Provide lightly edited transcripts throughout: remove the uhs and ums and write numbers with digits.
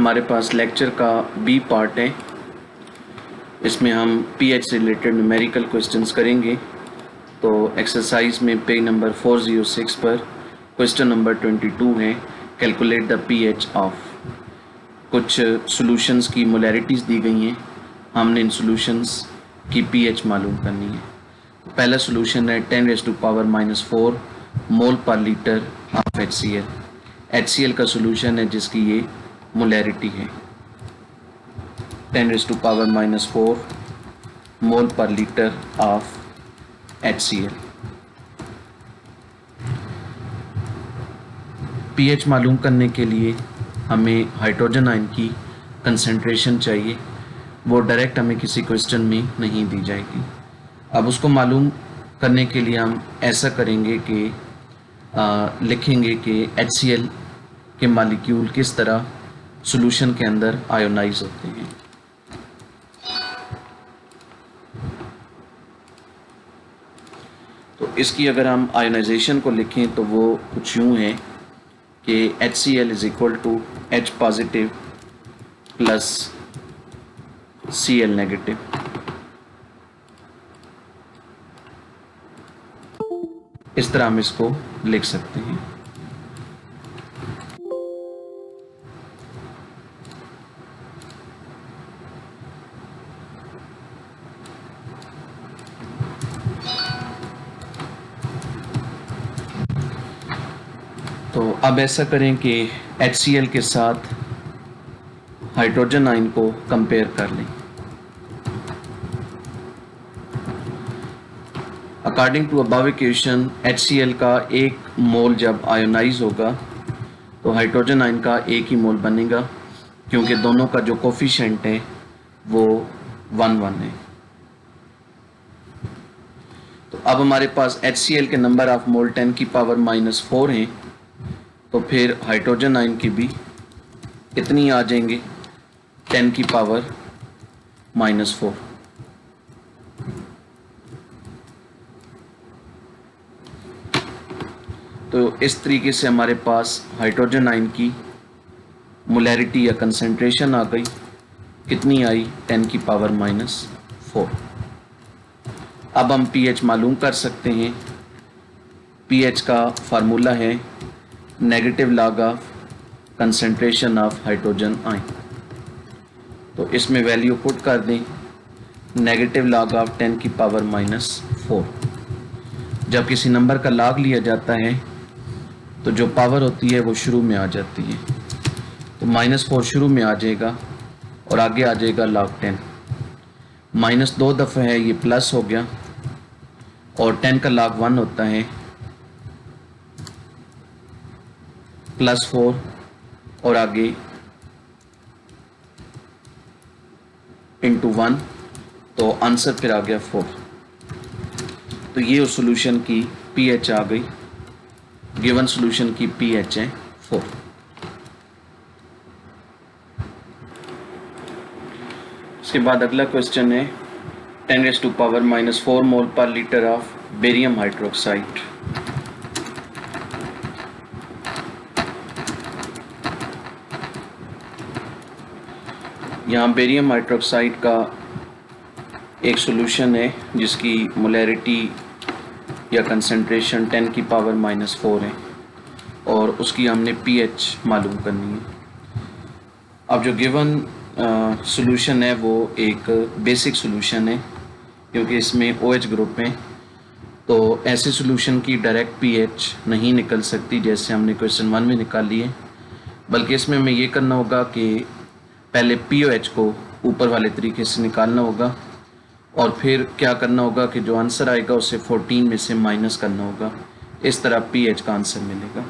हमारे पास लेक्चर का B part है। इसमें हम पीएच से रिलेटेड न्यूमेरिकल क्वेश्चंस करेंगे। तो एक्सरसाइज में पेज नंबर 406 पर क्वेश्चन नंबर 22 है, कैलकुलेट द पीएच ऑफ। कुछ सॉल्यूशंस की मोलैरिटीज़ दी गई हैं, हमने इन सॉल्यूशंस की पीएच मालूम करनी है। पहला सॉल्यूशन है 10⁻⁻4 मोल per litre of HCl। HCl का सॉल्यूशन है जिसकी ये मोलैरिटी है 10⁻⁻4 मोल per litre of HCl। PH मालूम करने के लिए हमें हाइड्रोजन आयन की कंसंट्रेशन चाहिए, वो डायरेक्ट हमें किसी क्वेश्चन में नहीं दी जाएगी। अब उसको मालूम करने के लिए हम ऐसा करेंगे कि लिखेंगे कि HCl के मॉलिक्यूल किस तरह सॉल्यूशन के अंदर आयोनाइज होते हैं। तो इसकी अगर हम आयोनाइजेशन को लिखें तो वो कुछ यूँ है कि HCl is equal to H positive plus Cl negative. इस तरह हम इसको लिख सकते हैं। तो अब ऐसा करें कि HCl के साथ हाइड्रोजन आयन को कंपेयर कर लें। According to above equation HCl का एक मोल जब आयोनाइज होगा तो हाइड्रोजन आयन का एक ही मोल बनेगा, क्योंकि दोनों का जो कोफिशिएंट है वो 1 है। तो अब हमारे पास HCl के नंबर ऑफ मोल 10⁻⁻4 हैं, तो फिर हाइड्रोजन आयन की भी इतनी आ जाएंगे 10⁻⁻4। तो इस तरीके से हमारे पास हाइड्रोजन आयन की मोलैरिटी या कंसंट्रेशन आ गई। कितनी आई? 10⁻⁻4। अब हम पीएच मालूम कर सकते हैं। पीएच का फार्मूला है negative log of concentration of hydrogen ion. तो इसमें वैल्यू पुट कर दें, नेगेटिव लॉग ऑफ 10⁻⁻4। जब किसी नंबर का लॉग लिया जाता है तो जो पावर होती है वो शुरू में आ जाती है। तो -4 शुरू में आ जाएगा और आगे आ जाएगा log 10। माइनस 2 दफ़ा है, ये प्लस हो गया, और 10 का log 1 होता है +4 और आगे × 1, तो आंसर फिर आ गया 4। तो ये उस सॉल्यूशन की पीएच आ गई। गिवन सॉल्यूशन की पीएच है 4। उसके बाद अगला क्वेश्चन है 10⁻⁻4 मोल per litre of barium hydroxide. यहाँ बेरियम हाइड्रोक्साइड का एक सॉल्यूशन है जिसकी मोलैरिटी या कंसंट्रेशन 10⁻⁻4 है और उसकी हमने पीएच मालूम करनी है। अब जो गिवन सॉल्यूशन है वो एक बेसिक सॉल्यूशन है, क्योंकि इसमें OH ग्रुप है, तो ऐसे सॉल्यूशन की डायरेक्ट पीएच नहीं निकल सकती जैसे हमने क्वेश्चन 1 में निकाली है, बल्कि इसमें हमें ये करना होगा कि पहले POH को ऊपर वाले तरीके से निकालना होगा और फिर क्या करना होगा कि जो आंसर आएगा उसे 14 में से माइनस करना होगा। इस तरह पीएच का आंसर मिलेगा।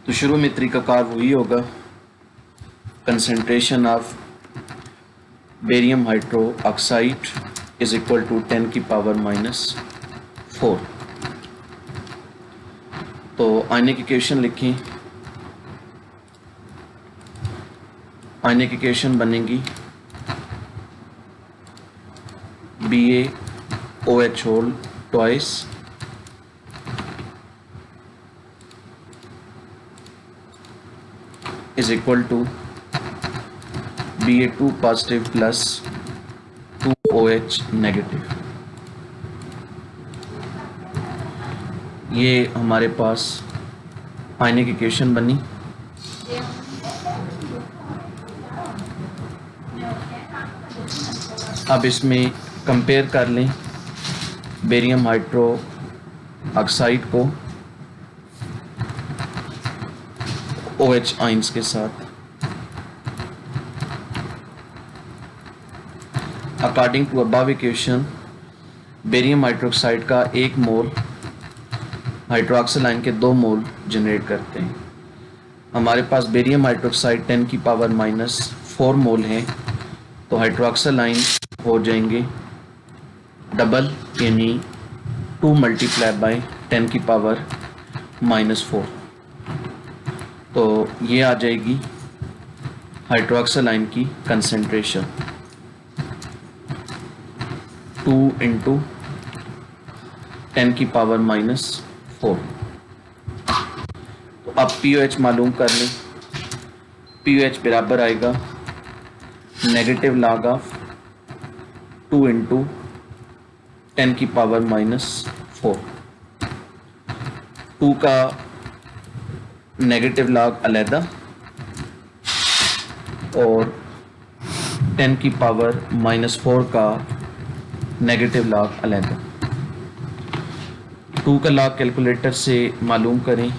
तो शुरू में तरीकाकार वही होगा, concentration of barium hydroxide is equal to 10⁻⁻4। तो आयनिक इक्वेशन लिखें। आयनिक इक्वेशन बनेगी BaOH whole twice is equal to Ba2 positive plus 2OH negative. ये हमारे पास आयनिक इक्वेशन बनी। अब इसमें कंपेयर कर लें बेरियम हाइड्रो ऑक्साइड को OH आइंस के साथ। According to above equation barium hydroxide का 1 मोल हाइड्रोक्सिल आयन के 2 मोल जनरेट करते हैं। हमारे पास बेरियम हाइड्रोक्साइड 10 की पावर -4 मोल है, तो हाइड्रोक्सिल आयन हो जाएंगे डबल, यानी 2 मल्टीप्लाई बाय 10 की पावर -4। तो ये आ जाएगी हाइड्रोक्सिल आयन की कंसंट्रेशन 2 × 10 की पावर -4। तो अब pOH मालूम कर लें। pOH बराबर आएगा नेगेटिव लॉग ऑफ 2 × 10 की पावर -4। 2 का नेगेटिव लॉग अलहदा और 10 की पावर -4 का नेगेटिव लॉग अलहदा। 2 का लॉग कैलकुलेटर से मालूम करें।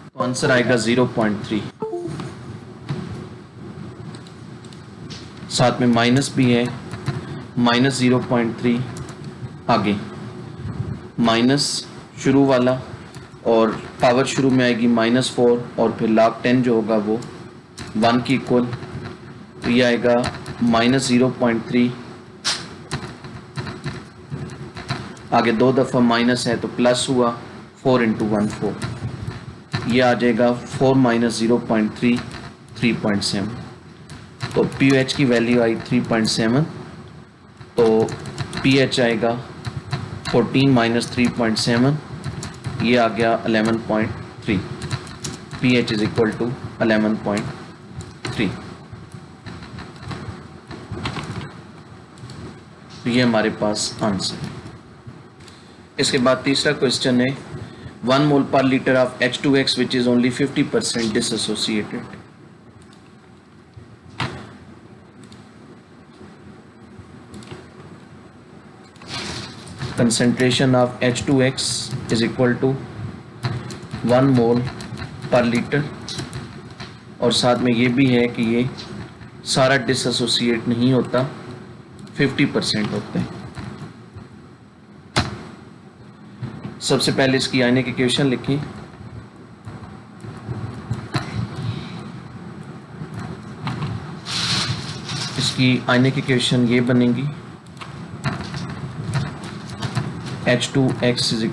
तो आंसर आएगा 0.3। साथ में माइनस भी है, -0.3 आगे माइनस शुरू वाला और पावर शुरू में आएगी -4 और फिर log 10 जो होगा वो 1 की इक्वल। तो ये आएगा -0.3, आगे 2 दफ़ा माइनस है तो प्लस हुआ, 4 × 1 4। ये आ जाएगा 4 - 0.3 3.7। तो pOH की वैल्यू आई 3.7, तो pH आएगा 14 - 3.7, ये आ गया 11.3। pH = 11.3। तो ये हमारे पास आंसर है। इसके बाद तीसरा क्वेश्चन है 1 mole per litre of H2X which is only 50% dissociated। concentration of H2X is equal to 1 mole per litre, और साथ में ये भी है कि ये सारा डिसएसोसिएट नहीं होता, 50% होते हैं। सबसे पहले इसकी आयनिक इक्वेशन लिखें। इसकी आयनिक इक्वेशन ये बनेगी H2X =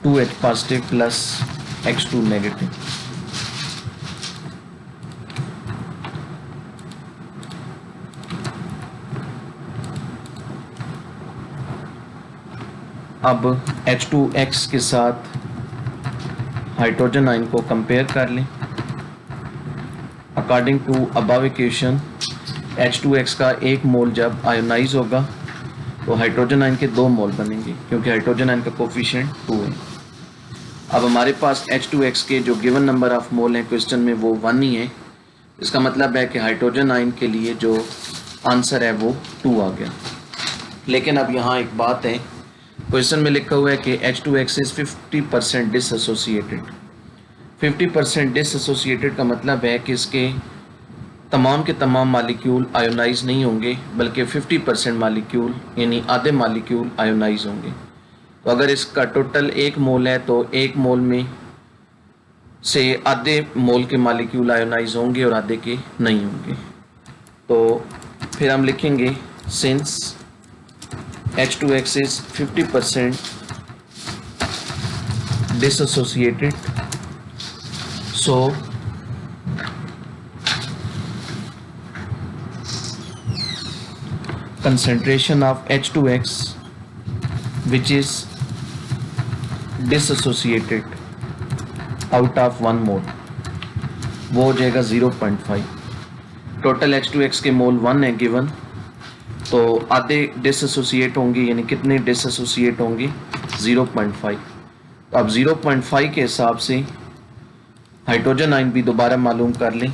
2H positive plus X2 negative. अब H2X के साथ हाइड्रोजन आयन को कंपेयर कर लें। According to above equation H2X का 1 मोल जब आयोनाइज होगा तो हाइड्रोजन आयन के 2 मोल बनेंगे, क्योंकि हाइड्रोजन आयन का कोफिशिएंट 2 है। अब हमारे पास H2X के जो गिवन नंबर ऑफ मोल हैं क्वेश्चन में वो 1 ही है। इसका मतलब है कि हाइड्रोजन आयन के लिए जो आंसर है वो 2 आ गया। लेकिन अब यहाँ एक बात है, क्वेश्चन में लिखा हुआ है कि H2X इज 50% डिसएसोसिएटेड। 50% डिसएसोसिएटेड का मतलब है कि इसके तमाम के तमाम मालिक्यूल आयोनाइज नहीं होंगे, बल्कि 50% मालिक्यूल यानी आधे मालिक्यूल आयोनाइज होंगे। तो अगर इसका टोटल 1 मोल है तो 1 मोल में से आधे मोल के मालिक्यूल आयोनाइज होंगे और आधे के नहीं होंगे। तो फिर हम लिखेंगे since H2X is 50% dissociated, so concentration of H2X which is dissociated out of 1 मोल वो हो जाएगा 0.5। टोटल H2X के मोल 1 है गिवन, तो आधे डिसएसोसिएट होंगे, यानी कितने डिसएसोसिएट होंगे 0.5। तो अब 0.5 के हिसाब से हाइड्रोजन आयन भी दोबारा मालूम कर लें,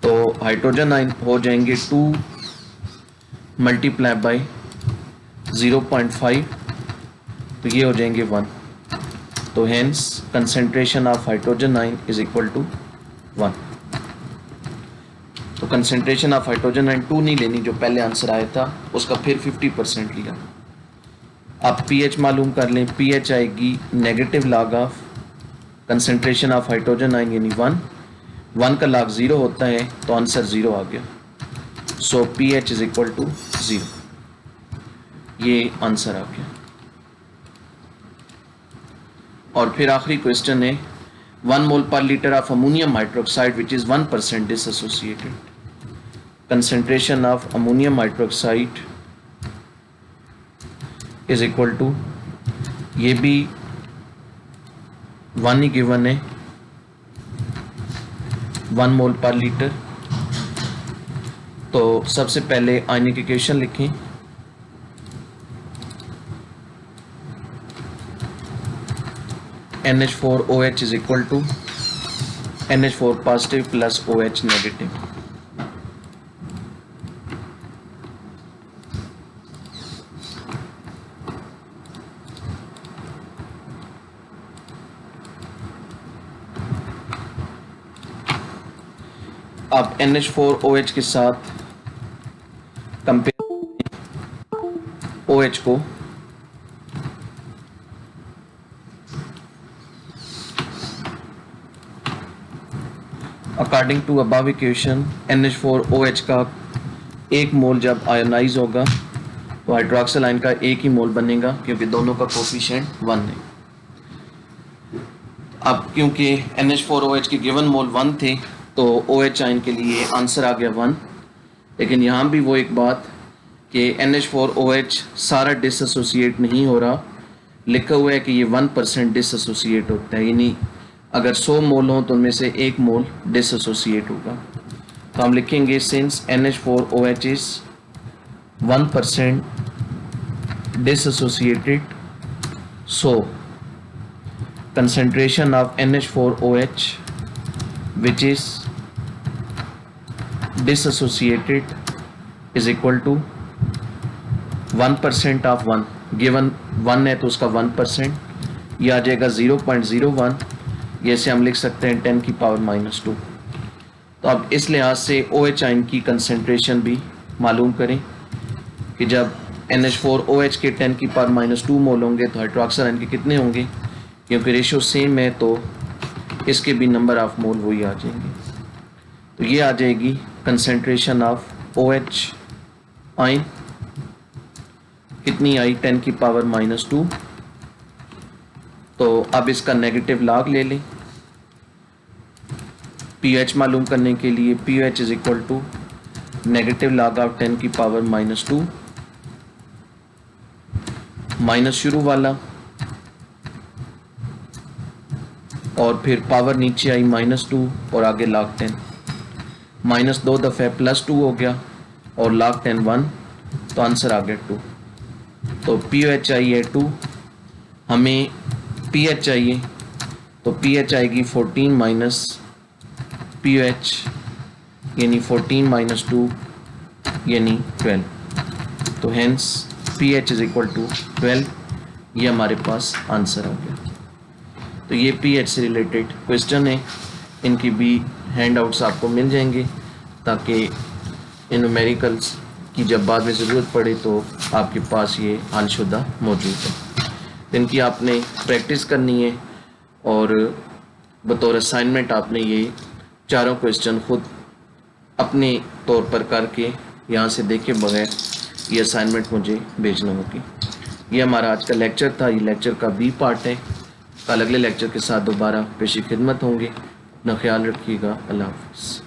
तो हाइड्रोजन आयन हो जाएंगे 2 मल्टीप्लाई बाई 0.5, तो ये हो जाएंगे 1। तो hence concentration of hydrogen ion is equal to 1। तो कंसेंट्रेशन ऑफ हाइड्रोजन आयन 2 नहीं लेनी जो पहले आंसर आया था उसका, फिर 50% लिया। आप पीएच मालूम कर लें, पीएच आएगी negative log of concentration of hydrogen ion यानी 1 का लॉग 0 होता है, तो आंसर 0 आ गया। So pH is equal to 0, ये आंसर आ गया। और फिर आखिरी क्वेश्चन है 1 mole per litre of ammonium hydroxide which is 1% dissociated. Concentration of ammonium hydroxide is equal to, ये भी 1 ही गिवन है, 1 मोल पर लीटर। तो सबसे पहले आयनिक इक्वेशन लिखें, NH4OH is equal to NH4 positive plus OH negative। अब NH4OH के साथ कंपेयर OH को, according to above equation NH4OH का 1 मोल जब आयोनाइज होगा तो हाइड्रोक्सिल आयन का 1 ही मोल बनेगा, क्योंकि दोनों का कोफिशिएंट 1 है। अब क्योंकि NH4OH के गिवन मोल 1 थे, तो OH आयन के लिए आंसर आ गया 1। लेकिन यहाँ भी वो एक बात कि NH4OH सारा डिसएसोसिएट नहीं हो रहा, लिखा हुआ है कि ये 1% डिसएसोसिएट होता है, यानी अगर 100 मोल हो तो उनमें से 1 मोल डिसएसोसिएट होगा। तो हम लिखेंगे since NH4OH is 1% dissociated, so concentration of NH4OH which is dissociated is equal to 1% of 1, given 1 है तो उसका 1%, यह आ जाएगा 0.01। जैसे हम लिख सकते हैं 10 की पावर -2। तो अब इस लिहाज से OH आयन की कंसेंट्रेशन भी मालूम करें कि जब NH4OH के 10 की पावर -2 मोल होंगे तो हाइड्रोक्साइड आयन के कितने होंगे, क्योंकि रेशो सेम है तो इसके भी नंबर ऑफ मोल वही आ जाएंगे। तो ये आ जाएगी कंसेंट्रेशन ऑफ OH आयन, कितनी आई 10 की पावर -2। तो अब इसका नेगेटिव लॉग ले लें pH मालूम करने के लिए, pH is equal to negative log of 10 की पावर -2 माइनस शुरू वाला और फिर पावर नीचे आई -2 और आगे log 10, -2 दफ़े +2 हो गया और log 10 1, तो आंसर आ गया 2। तो pH चाहिए 2, हमें pH चाहिए, तो pH आएगी 14 माइनस pH यानी 14 - 2 यानी 12। तो hence pH is equal to 12, ये हमारे पास आंसर आ गया। तो ये pH से रिलेटेड क्वेश्चन है, इनकी भी हैंड आउट्स आपको मिल जाएंगे ताकि इन न्यूमेरिकल्स की जब बाद में ज़रूरत पड़े तो आपके पास ये हलशुदा मौजूद है। तो इनकी आपने प्रैक्टिस करनी है और बतौर असाइनमेंट आपने ये चारों क्वेश्चन खुद अपने तौर पर करके यहाँ से देखे बगैर ये असाइनमेंट मुझे भेजना होगी। ये हमारा आज का लेक्चर था, ये लेक्चर का बी पार्ट है। कल अगले लेक्चर के साथ दोबारा पेशी खिदमत होंगे। अपना ख्याल रखिएगा। अल्लाह हाफ़िज़।